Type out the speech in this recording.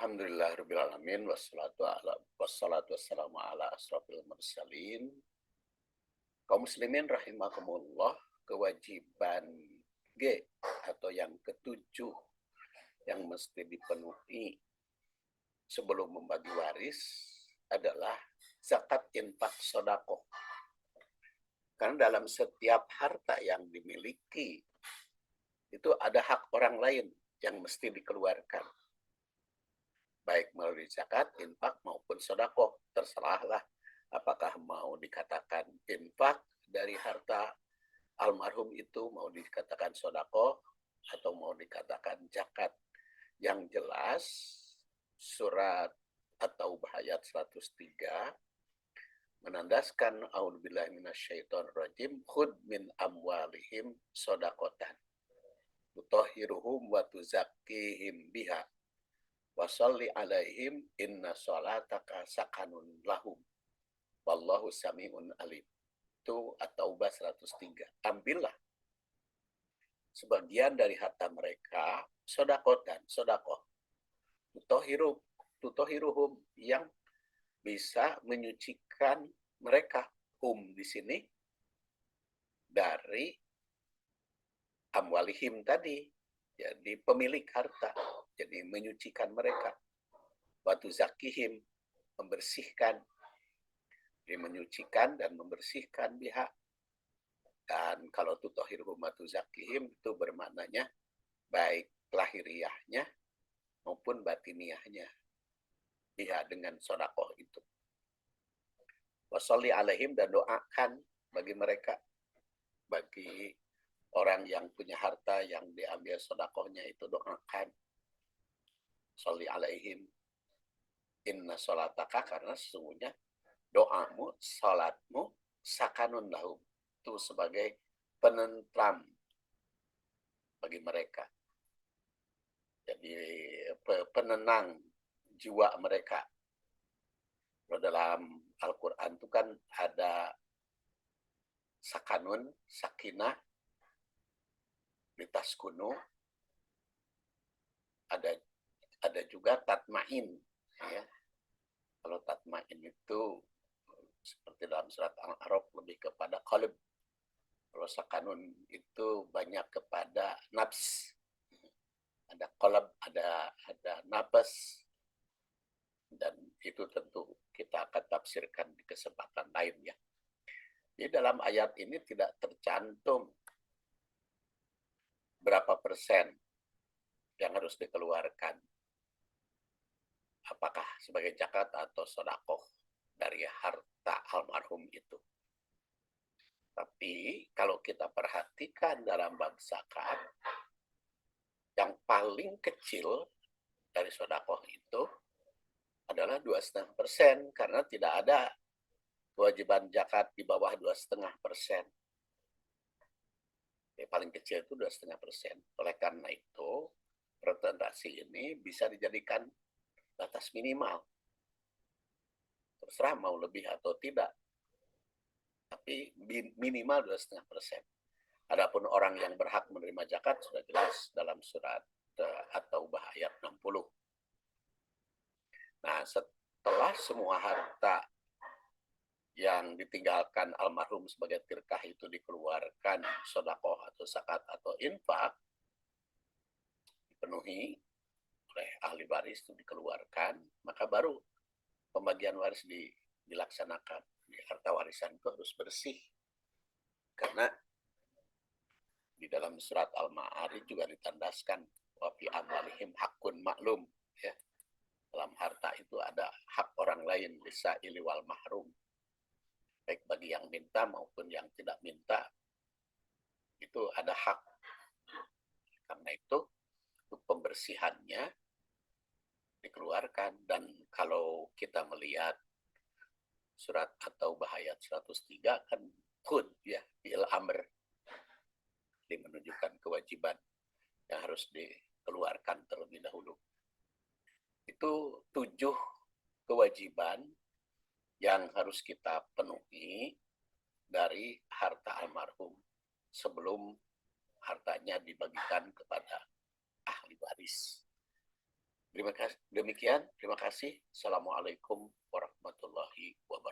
Alhamdulillah rabbil alamin wassalatu wassalamu ala asrofil mursalin. Kaum muslimin rahimakumullah, kewajiban G atau yang ketujuh yang mesti dipenuhi sebelum membagi waris adalah zakat, infak, sedekah. Karena dalam setiap harta yang dimiliki itu ada hak orang lain yang mesti dikeluarkan, baik melalui zakat, infak maupun sedekah. Terserahlah apakah mau dikatakan infak dari harta almarhum itu, mau dikatakan sedekah, atau mau dikatakan zakat. Yang jelas surat At-Taubah ayat 103 menandaskan a'udzubillahi minasyaitonirrajim, khud min amwalihim shadaqatan tutahhiruhum wa tuzakkihim biha wasalli alaihim inna sholataka sakanun lahum wallahu sami'un alim. Itu At-Taubah 103. Ambillah sebagian dari harta mereka sodakotan, sodakoh, tutohiruhum, yang bisa menyucikan mereka. Di sini dari amwalihim tadi, jadi pemilik harta, jadi menyucikan mereka. Watu zakihim, membersihkan, jadi menyucikan dan membersihkan biha. Dan kalau tutohirhum watu zakihim itu bermaknanya baik lahiriahnya maupun batiniahnya, biha dengan sodakoh itu. Wasolli alaihim, dan doakan bagi mereka, bagi orang yang punya harta yang diambil sodakohnya itu, doakan. Sholli alaihim inna sholataka, karena sesungguhnya doamu, sholatmu, sakanun lahum, itu sebagai penentram bagi mereka. Jadi penenang jiwa mereka. Kalau dalam Al-Quran itu kan ada sakanun, sakinah, litaskunu, ada juga tatmain, ya. Kalau tatmain itu seperti dalam surat Al-A'raf lebih kepada qalb. Kalau sakanun itu banyak kepada nafs. Ada qalb, ada nafas. Dan itu tentu kita akan tafsirkan di kesempatan lain, ya. Jadi dalam ayat ini tidak tercantum berapa persen yang harus dikeluarkan, apakah sebagai zakat atau sedekah dari harta almarhum itu. Tapi kalau kita perhatikan dalam bab zakat, yang paling kecil dari sedekah itu adalah 2,5%, karena tidak ada kewajiban zakat di bawah 2,5%. Yang paling kecil itu 2,5%. Oleh karena itu, presentasi ini bisa dijadikan batas minimal. Terserah mau lebih atau tidak, tapi minimal 2,5%. Adapun orang yang berhak menerima zakat sudah jelas dalam surat At-Taubah ayat 60. Nah, setelah semua harta yang ditinggalkan almarhum sebagai tirkah itu dikeluarkan, sedekah atau zakat atau infak, dipenuhi oleh ahli waris itu dikeluarkan, maka baru pembagian waris dilaksanakan. Harta warisan itu harus bersih. Karena di dalam surat Al-Ma'arij juga ditandaskan wa fi amwalihim hakun maklum, ya. Dalam harta itu ada hak orang lain, lisaili wal mahrum, baik bagi yang minta maupun yang tidak minta, itu ada hak. Karena itu untuk pembersihannya dikeluarkan. Dan kalau kita melihat surat At-Taubah ayat 103 kan khud, ya, bil amr, menunjukkan kewajiban yang harus dikeluarkan terlebih dahulu. Itu 7 kewajiban yang harus kita penuhi dari harta almarhum sebelum hartanya dibagikan kepada ahli waris. Terima kasih. Demikian, terima kasih. Assalamualaikum warahmatullahi wabarakatuh.